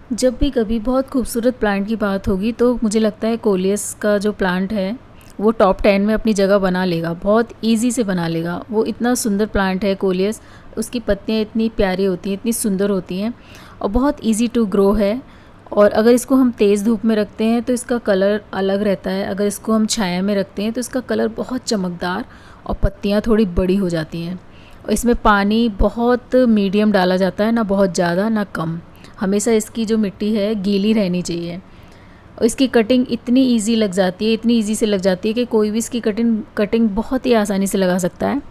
जब भी कभी बहुत खूबसूरत प्लांट की बात होगी तो मुझे लगता है कोलियस का जो प्लांट है वो टॉप 10 में अपनी जगह बना लेगा, बहुत इजी से बना लेगा। वो इतना सुंदर प्लांट है कोलियस। उसकी पत्तियां इतनी प्यारी होती हैं, इतनी सुंदर होती हैं और बहुत इजी टू ग्रो है। और अगर इसको हम तेज़ धूप में रखते हैं तो इसका कलर अलग रहता है, अगर इसको हम छाया में रखते हैं तो इसका कलर बहुत चमकदार और पत्तियाँ थोड़ी बड़ी हो जाती हैं। और इसमें पानी बहुत मीडियम डाला जाता है, ना बहुत ज़्यादा ना कम। हमेशा इसकी जो मिट्टी है गीली रहनी चाहिए। और इसकी कटिंग इतनी इजी लग जाती है, इतनी इजी से लग जाती है कि कोई भी इसकी कटिंग बहुत ही आसानी से लगा सकता है।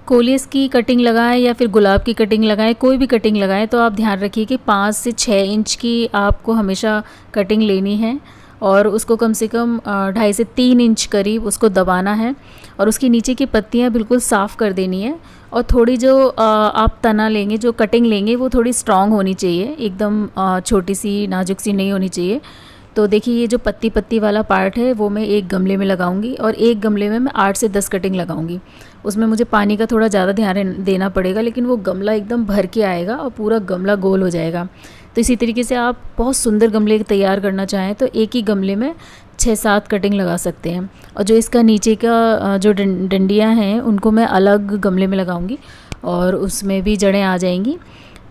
कोलियस की कटिंग लगाएं या फिर गुलाब की कटिंग लगाएं, कोई भी कटिंग लगाएं तो आप ध्यान रखिए कि 5 से 6 इंच की आपको हमेशा कटिंग लेनी है और उसको कम से कम 2.5 से 3 इंच करीब उसको दबाना है। और उसकी नीचे की पत्तियां बिल्कुल साफ़ कर देनी है। और थोड़ी जो आप तना लेंगे, जो कटिंग लेंगे, वो थोड़ी स्ट्रॉन्ग होनी चाहिए, एकदम छोटी सी नाजुक सी नहीं होनी चाहिए। तो देखिए ये जो पत्ती पत्ती वाला पार्ट है वो मैं एक गमले में लगाऊंगी और एक गमले में मैं 8 से 10 कटिंग लगाऊंगी। उसमें मुझे पानी का थोड़ा ज़्यादा ध्यान देना पड़ेगा, लेकिन वो गमला एकदम भर के आएगा और पूरा गमला गोल हो जाएगा। तो इसी तरीके से आप बहुत सुंदर गमले तैयार करना चाहें तो एक ही गमले में 6-7 कटिंग लगा सकते हैं। और जो इसका नीचे का जो डंडियाँ हैं उनको मैं अलग गमले में लगाऊंगी और उसमें भी जड़ें आ जाएंगी।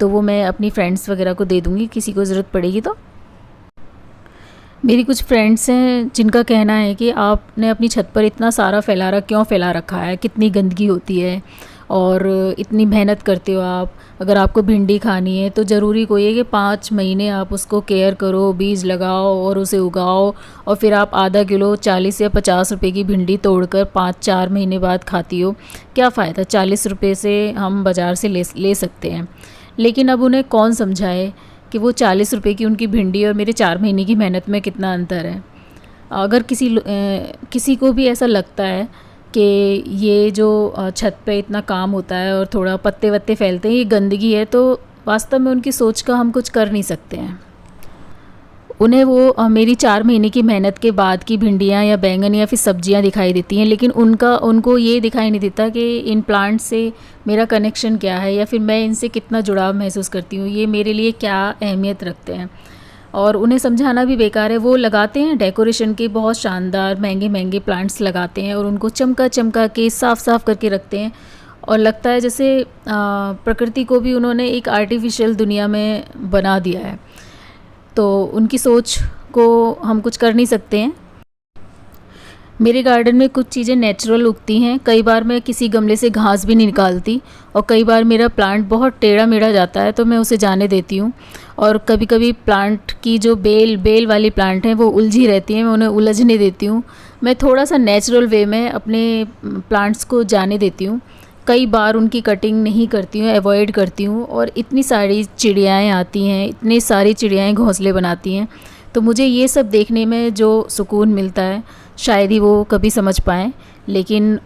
तो वो मैं अपनी फ्रेंड्स वगैरह को दे दूँगी, किसी को ज़रूरत पड़ेगी तो। मेरी कुछ फ्रेंड्स हैं जिनका कहना है कि आपने अपनी छत पर इतना सारा क्यों फैला रखा है, कितनी गंदगी होती है और इतनी मेहनत करते हो आप। अगर आपको भिंडी खानी है तो ज़रूरी कोई है कि 5 महीने आप उसको केयर करो, बीज लगाओ और उसे उगाओ और फिर आप आधा किलो 40 या 50 रुपए की भिंडी तोड़कर 5-4 महीने बाद खाती हो। क्या फ़ायदा? 40 रुपये से हम बाज़ार से ले सकते हैं। लेकिन अब उन्हें कौन समझाए कि वो 40 रुपये की उनकी भिंडी और मेरे 4 महीने की मेहनत में कितना अंतर है। अगर किसी को भी ऐसा लगता है कि ये जो छत पे इतना काम होता है और थोड़ा पत्ते वत्ते फैलते हैं, ये गंदगी है, तो वास्तव में उनकी सोच का हम कुछ कर नहीं सकते हैं। उन्हें वो मेरी 4 महीने की मेहनत के बाद की भिंडियाँ या बैंगन या फिर सब्जियाँ दिखाई देती हैं, लेकिन उनको ये दिखाई नहीं देता कि इन प्लांट से मेरा कनेक्शन क्या है या फिर मैं इनसे कितना जुड़ाव महसूस करती हूँ, ये मेरे लिए क्या अहमियत रखते हैं। और उन्हें समझाना भी बेकार है। वो लगाते हैं डेकोरेशन के बहुत शानदार महंगे महंगे प्लांट्स लगाते हैं और उनको चमका चमका के साफ़ साफ़ करके रखते हैं और लगता है जैसे प्रकृति को भी उन्होंने एक आर्टिफिशियल दुनिया में बना दिया है। तो उनकी सोच को हम कुछ कर नहीं सकते हैं। मेरे गार्डन में कुछ चीज़ें नेचुरल उगती हैं। कई बार मैं किसी गमले से घास भी नहीं निकालती और कई बार मेरा प्लांट बहुत टेढ़ा मेढ़ा जाता है तो मैं उसे जाने देती हूँ। और कभी कभी प्लांट की जो बेल वाली प्लांट हैं वो उलझी रहती हैं, मैं उन्हें उलझने देती हूँ। मैं थोड़ा सा नेचुरल वे में अपने प्लांट्स को जाने देती हूँ। कई बार उनकी कटिंग नहीं करती हूँ, अवॉइड करती हूँ। और इतनी सारी चिड़ियाएँ आती हैं, इतनी सारी चिड़ियाएँ घोंसले बनाती हैं, तो मुझे ये सब देखने में जो सुकून मिलता है शायद ही वो कभी समझ पाएँ। लेकिन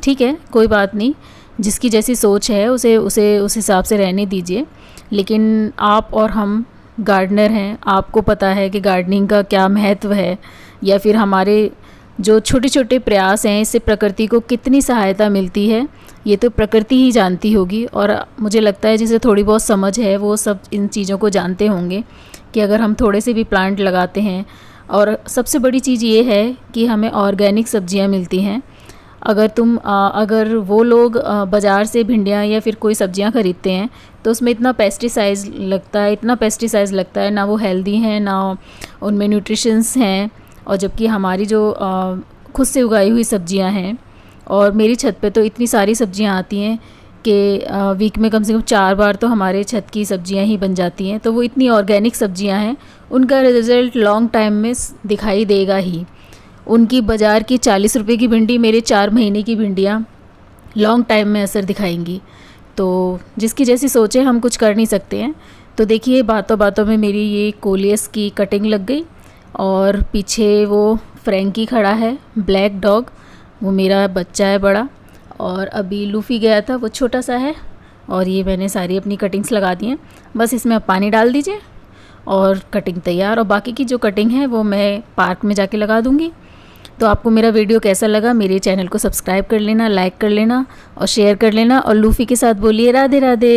ठीक है, कोई बात नहीं, जिसकी जैसी सोच है उसे उस हिसाब से रहने दीजिए। लेकिन आप और हम गार्डनर हैं, आपको पता है कि गार्डनिंग का क्या महत्व है या फिर हमारे जो छोटे छोटे प्रयास हैं इससे प्रकृति को कितनी सहायता मिलती है, ये तो प्रकृति ही जानती होगी। और मुझे लगता है जिसे थोड़ी बहुत समझ है वो सब इन चीज़ों को जानते होंगे कि अगर हम थोड़े से भी प्लांट लगाते हैं। और सबसे बड़ी चीज़ ये है कि हमें ऑर्गेनिक सब्जियां मिलती हैं। अगर वो लोग बाज़ार से भिंडियाँ या फिर कोई सब्जियां ख़रीदते हैं तो उसमें इतना पेस्टिसाइड लगता है, ना वो हेल्दी हैं ना उनमें न्यूट्रिशंस हैं। और जबकि हमारी जो खुद से उगाई हुई सब्जियां हैं, और मेरी छत पे तो इतनी सारी सब्जियां आती हैं कि वीक में कम से कम 4 बार तो हमारे छत की सब्जियां ही बन जाती हैं। तो वो इतनी ऑर्गेनिक सब्जियां हैं, उनका रिज़ल्ट लॉन्ग टाइम में दिखाई देगा ही। उनकी बाज़ार की 40 रुपये की भिंडी, मेरे 4 महीने की भिंडियाँ लॉन्ग टाइम में असर दिखाएंगी। तो जिसकी जैसी सोचे हम कुछ कर नहीं सकते हैं। तो देखिए बातों बातों में मेरी ये कोलियस की कटिंग लग गई और पीछे वो फ्रैंकी खड़ा है, ब्लैक डॉग, वो मेरा बच्चा है बड़ा। और अभी लूफ़ी गया था, वो छोटा सा है। और ये मैंने सारी अपनी कटिंग्स लगा दी हैं, बस इसमें आप पानी डाल दीजिए और कटिंग तैयार। और बाकी की जो कटिंग है वो मैं पार्क में जाके लगा दूँगी। तो आपको मेरा वीडियो कैसा लगा, मेरे चैनल को सब्सक्राइब कर लेना, लाइक कर लेना और शेयर कर लेना। और लूफ़ी के साथ बोलिए राधे राधे।